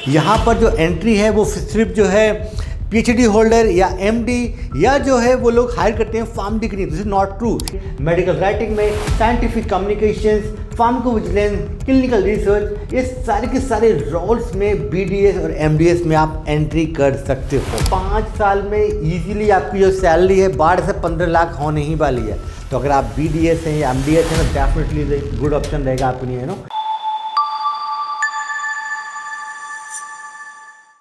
यहाँ पर जो एंट्री है वो सिर्फ जो है पीएचडी होल्डर या एमडी या जो है वो लोग हायर करते हैं pharm degree. This is not true. Medical writing में scientific communications, pharmacovigilance, clinical research, ये सारे के सारे रोल्स में बीडीएस और एमडीएस में आप एंट्री कर सकते हो। 5 साल में इजीली आपकी जो सैलरी है 12 से 15 लाख होने ही वाली है। तो अगर आप बीडीएस हैं या एमडीएस हैं तो डेफिनेटली गुड ऑप्शन रहेगा आपके लिए, नो।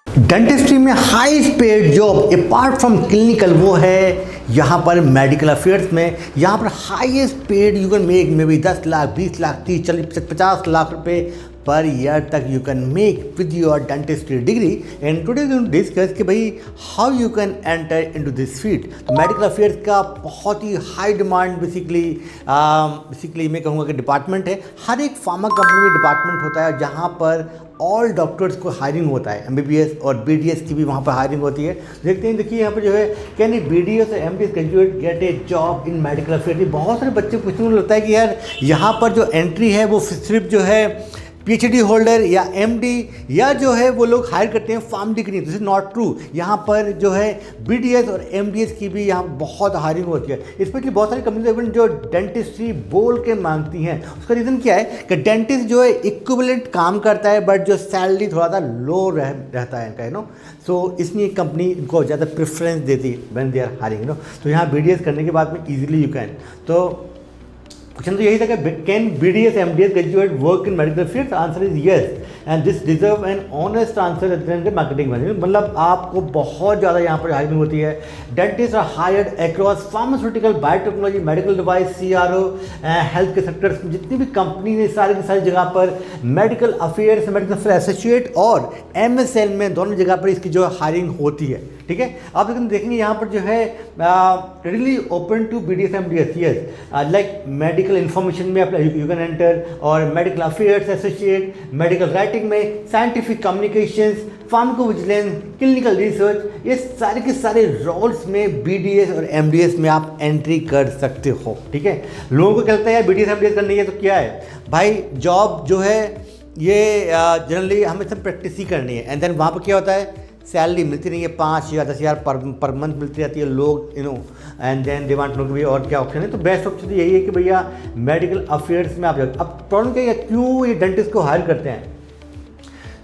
डेंटिस्ट्री में highest paid job apart from clinical वो है यहाँ पर मेडिकल अफेयर्स में। यहाँ पर highest paid you can make maybe 10 lakh, 20 lakh, 30, 40, 50 lakh रुपए पर ईयर तक you can make with your dentistry degree. And today we discuss कि भाई how you can enter into this field. तो मेडिकल अफेयर्स का बहुत ही हाई डिमांड बेसिकली मैं कहूँगा कि डिपार्टमेंट है। हर एक फार्मा कंपनी में डिपार्टमेंट होता है जहाँ पर ऑल डॉक्टर्स को हायरिंग होता है। एमबीबीएस और बीडीएस की भी वहाँ पर हायरिंग होती है। देखिए यहाँ पर जो है कैन बीडीएस और MDS graduate gate A job in medical affairs. बहुत सारे बच्चे पूछने को लगता है कि यार यहाँ पर जो एंट्री है वो सिर्फ जो है पीएचडी होल्डर या एमडी या जो है वो लोग हायर करते हैं pharm degree. This is not true. यहाँ पर जो है बीडीएस और एमडीएस की भी यहाँ बहुत हायरिंग होती है। स्पेशली बहुत सारी कंपनीज जो डेंटिस्ट्री बोल के मांगती हैं, उसका रीज़न क्या है कि डेंटिस्ट जो है इक्विवेलेंट काम करता है बट जो सैलरी थोड़ा सा लो रहता है इनका, नो। सो इसलिए कंपनी इनको ज़्यादा प्रेफरेंस देती है when they are hiring, no. तो यहाँ बीडीएस करने के बाद में ईजिली यू कैन। तो क्वेश्चन तो यही था कि can BDS MDS graduate work in medical field? Answer is yes and this deserve an honest answer at the marketing management. मतलब आपको बहुत ज़्यादा यहाँ पर हायरिंग होती है। Dentist are hired across pharmaceutical, biotechnology, medical device, CRO, health के sectors में जितनी भी कंपनी ने सारी की सारी जगह पर medical affairs, medical affair associate और एमएसएल में दोनों जगह पर इसकी जो हायरिंग होती है। ठीक है, आप लेकिन देखेंगे यहाँ पर जो है really open to BDS MDS. Yes, like medical information में आप यू कैन एंटर और medical affairs associate, medical writing में scientific communications, pharmacovigilance, clinical research, ये सारे के सारे रोल्स में बीडीएस और एमडीएस में आप एंट्री कर सकते हो। ठीक है, लोगों को क्या लगता है यार बीडीएस एमडीएस करनी है तो क्या है भाई, जॉब जो है ये जनरली हमें सब प्रैक्टिस ही करनी है। एंड देन वहाँ पर क्या होता है, सैलरी मिलती नहीं है, 5 या 10 हज़ार पर मंथ मिलती रहती है लोग, you know. And then they want know कि भैया और क्या ऑप्शन है। तो बेस्ट ऑप्शन तो यही है कि भैया मेडिकल अफेयर्स में आप जाओ। अब प्रॉब्लम क्या है, क्यों ये डेंटिस्ट को हायर करते हैं?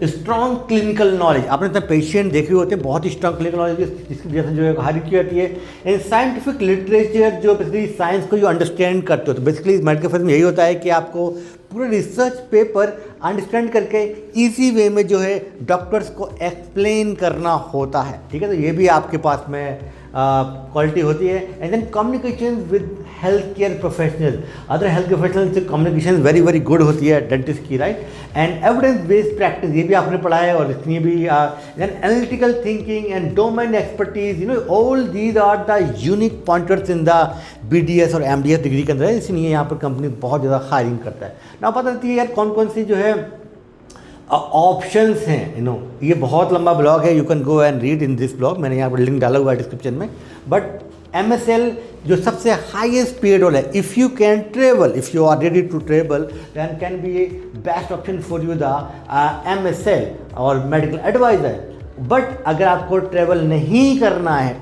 Strong clinical knowledge. आपने इतना पेशेंट देखे होते हैं, बहुत ही स्ट्रॉन्ग क्लिनिकल नॉलेज जिसकी वजह से जो है हायर की जाती है। एंड साइंटिफिक लिटरेचर, जो बेसिकली साइंस को जो अंडरस्टैंड करते हो। तो बेसिकली मेडिकल फील्ड में यही होता है कि आपको पूरे रिसर्च पेपर अंडरस्टैंड करके इजी वे में जो है डॉक्टर्स को एक्सप्लेन करना होता है। ठीक है, तो ये भी आपके पास में क्वालिटी होती है। And then communication with health care professional, other health professional से कम्युनिकेशन वेरी वेरी गुड होती है डेंटिस्ट की, right. And evidence based practice, ये भी आपने पढ़ा है और इसलिए भी then analytical thinking and domain expertise, you know, all these are the unique pointers in the BDS और एमडीएस डिग्री के अंदर है। इसलिए यहाँ पर कंपनी बहुत ज़्यादा हायरिंग करता है ना। पता रहती है यार कौन कौन सी जो है ऑप्शंस हैं, यू नो। ये बहुत लंबा ब्लॉग है, you can go and read in this blog, मैंने यहाँ पर लिंक डाला हुआ है डिस्क्रिप्शन में। बट एमएसएल जो सबसे हाईएस्ट पेड रोल है, if you can travel, if you are ready to travel, then can be a best option for you the MSL और मेडिकल एडवाइजर। बट अगर आपको ट्रैवल नहीं करना है,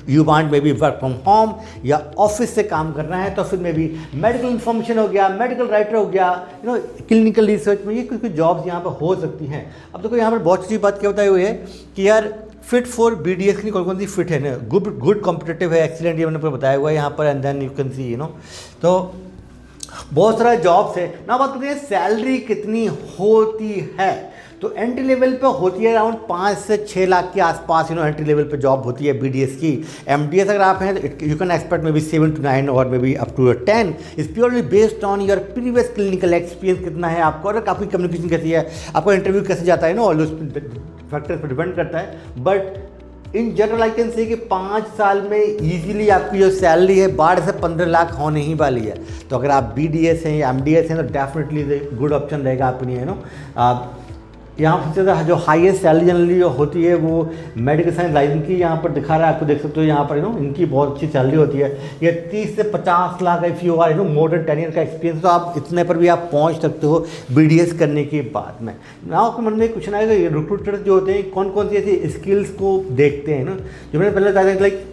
you want maybe work from home या office से काम करना है, तो फिर मे बी मेडिकल इन्फॉर्मेशन हो गया, मेडिकल राइटर हो गया, यू नो, क्लिनिकल रिसर्च में ये कुछ जॉब्स यहाँ पर हो सकती हैं। अब देखो यहाँ पर बहुत अच्छी बात क्या बताई हुई है कि यार फिट फॉर बीडीएस की कौन कौन सी फिट है ना, गुड कॉम्पिटेटिव है, एक्सीलेंट, ये मैंने बताया हुआ है यहाँ पर। And then you can see, you know, तो बहुत सारा जॉब्स है ना। बात करते हैं सैलरी कितनी होती है, तो एंट्री लेवल पे होती है अराउंड 5 से 6 लाख के आसपास, यू नो, एंट्री लेवल पे जॉब होती है बीडीएस की। एमडीएस अगर आप हैं तो you can expect maybe 7 to 9 और maybe up to 10। It's purely based on your previous clinical experience कितना है आपको, और आपकी कम्युनिकेशन कैसी है, आपका इंटरव्यू कैसे जाता है ना, ऑल फैक्टर्स पर डिपेंड करता है। But in general I can say कि 5 साल में ईजिली आपकी जो सैलरी है 12 से 15 लाख होने ही वाली है। तो अगर आप बीडीएस हैं या एमडीएस हैं तो डेफिनेटली गुड ऑप्शन रहेगा आपके लिए, यू नो। यहाँ पर सबसे ज़्यादा जो हाईएस्ट सैलरी जनरली जो होती है वो मेडिकल साइंस लाइन की यहाँ पर दिखा रहा है, आपको देख सकते हो यहाँ पर इनकी बहुत अच्छी सैलरी होती है। ये 30 से 50 lakh if you are more than 10 year का एक्सपीरियंस, तो आप इतने पर भी आप पहुँच सकते हो BDS करने के बाद में। ना आपके मन में क्वेश्चन आएगा, ये रिक्रूटर्स जो होते हैं कौन कौन सी ऐसी स्किल्स को देखते हैं ना, जो मैंने पहले बताया like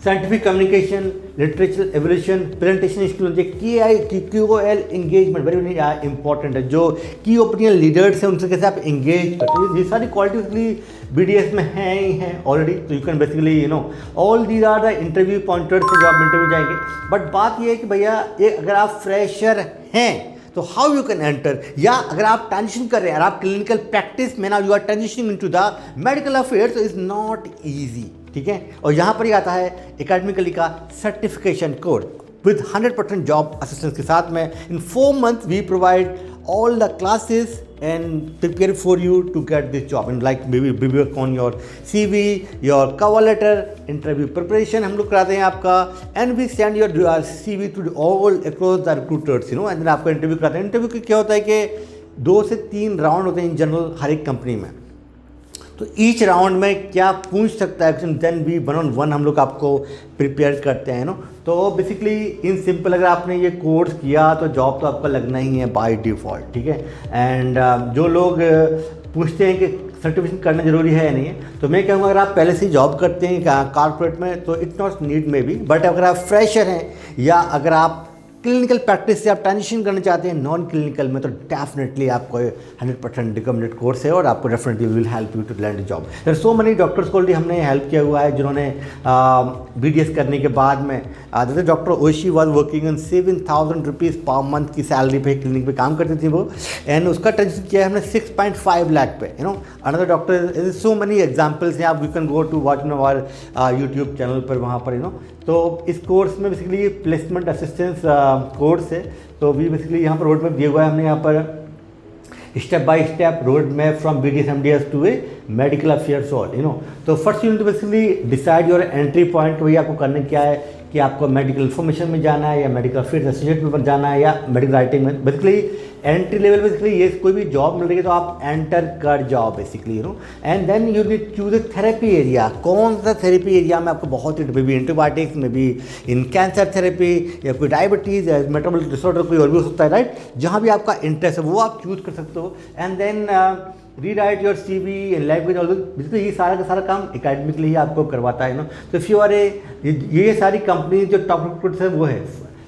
scientific communication, literature evolution, presentation skill होती है, QOL एंगेजमेंट वेरी इंपॉर्टेंट है। जो की ओपिनियन लीडर्स हैं उनसे कैसे आप एंगेज करते हो, ये सारी क्वालिटीज BDS में हैं ही हैं ऑलरेडी। तो you can basically all these are the interview pointers से जो आप इंटरव्यू जाएंगे। बट बात ये है कि भैया ये अगर आप फ्रेशर हैं तो हाउ यू कैन एंटर, या अगर आप ट्रांजिशन कर रहे हैं, आप क्लिनिकल प्रैक्टिस में ना you are transitioning into the medical affairs, is not easy, ठीक है। और यहाँ पर ही आता है एकेडमिकली का certification course with 100% job assistance के साथ में। In 4 months we provide all the classes and prepare for you to get this job, and like maybe work on your CV, your cover letter, interview preparation हम लोग कराते हैं आपका, and we send your CV to all across the recruiters, and then आपका interview कराते हैं। Interview का क्या होता है कि 2 से 3 राउंड होते हैं इन जनरल हर एक कंपनी में। तो ईच राउंड में क्या पूछ सकता है, देन भी 1-on-1 हम लोग आपको प्रिपेयर करते हैं तो बेसिकली इन सिंपल अगर आपने ये कोर्स किया तो जॉब तो आपका लगना ही है बाय डिफ़ॉल्ट, ठीक है। एंड जो लोग पूछते हैं कि सर्टिफिकेशन करना जरूरी है या नहीं है, तो मैं कहूँगा अगर आप पहले से जॉब करते हैं कॉर्पोरेट में तो इट्स नॉट नीड में भी, बट अगर आप फ्रेशर हैं या अगर आप क्लिनिकल प्रैक्टिस से आप ट्रांजिशन करना चाहते हैं नॉन क्लिनिकल में, तो डेफिनेटली आपको 100% रिकमेंडेड कोर्स है और आपको definitely will help you to land job. There so many doctors को ऑलरेडी हमने हेल्प किया हुआ है जिन्होंने BDS करने के बाद में जैसे doctor Oshi was working on 7,000 rupees पर मंथ की सैलरी पे क्लिनिक पे काम करती थी वो, एंड उसका ट्रांजिशन किया है हमने 6.5 लाख पे। Another doctor, so many examples हैं, आप you can go to watch in our YouTube channel पर, वहाँ पर तो इस कोर्स में बेसिकली ये प्लेसमेंट असिस्टेंस कोर्स है। तो भी बेसिकली यहाँ पर रोड मैप दिया हुआ है हमने, यहाँ पर step by step road map from BDS MDS to a medical affairs all तो first unit basically decide your entry point. वही आपको करने क्या है कि आपको मेडिकल इन्फॉर्मेशन में जाना है या मेडिकल अफेयर्स एसोसिएट में जाना है या मेडिकल राइटिंग में। बेसिकली एंट्री लेवल बेसिकली ये कोई भी जॉब मिल रही है तो आप एंटर कर जाओ basically and then you need choose a therapy area. कौन सा थेरेपी एरिया में आपको बहुत ही मे बी एंटीबायोटिक्स, में भी इन कैंसर थेरेपी या कोई डायबिटीज़ या मेटाबॉलिक डिसऑर्डर कोई और भी हो सकता है, राइट। जहाँ भी आपका इंटरेस्ट है वो आप चूज कर सकते हो and then rewrite your CV and language all. Basically ये सारा का सारा काम एकेडमिकली ही आपको करवाता है तो इफ़ यू आर ये सारी कंपनी जो टॉप रिक्रूटर्स है वो है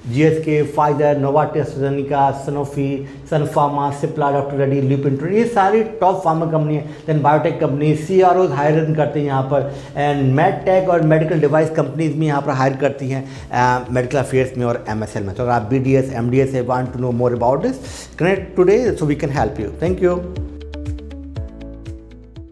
GSK, Pfizer, Novartis, AstraZeneca, Sanofi, Sun Pharma, Cipla, doctor Reddy, Lupin, ये सारी टॉप फार्मा कंपनी है। Then biotech company, CROs hire करते हैं यहाँ पर, एंड मेडटेक और मेडिकल डिवाइस कंपनीज भी यहाँ पर हायर करती हैं मेडिकल अफेयर्स में और MSL में। तो अगर आप BDS MDS want to know more about this, connect today so we can help you. Thank you.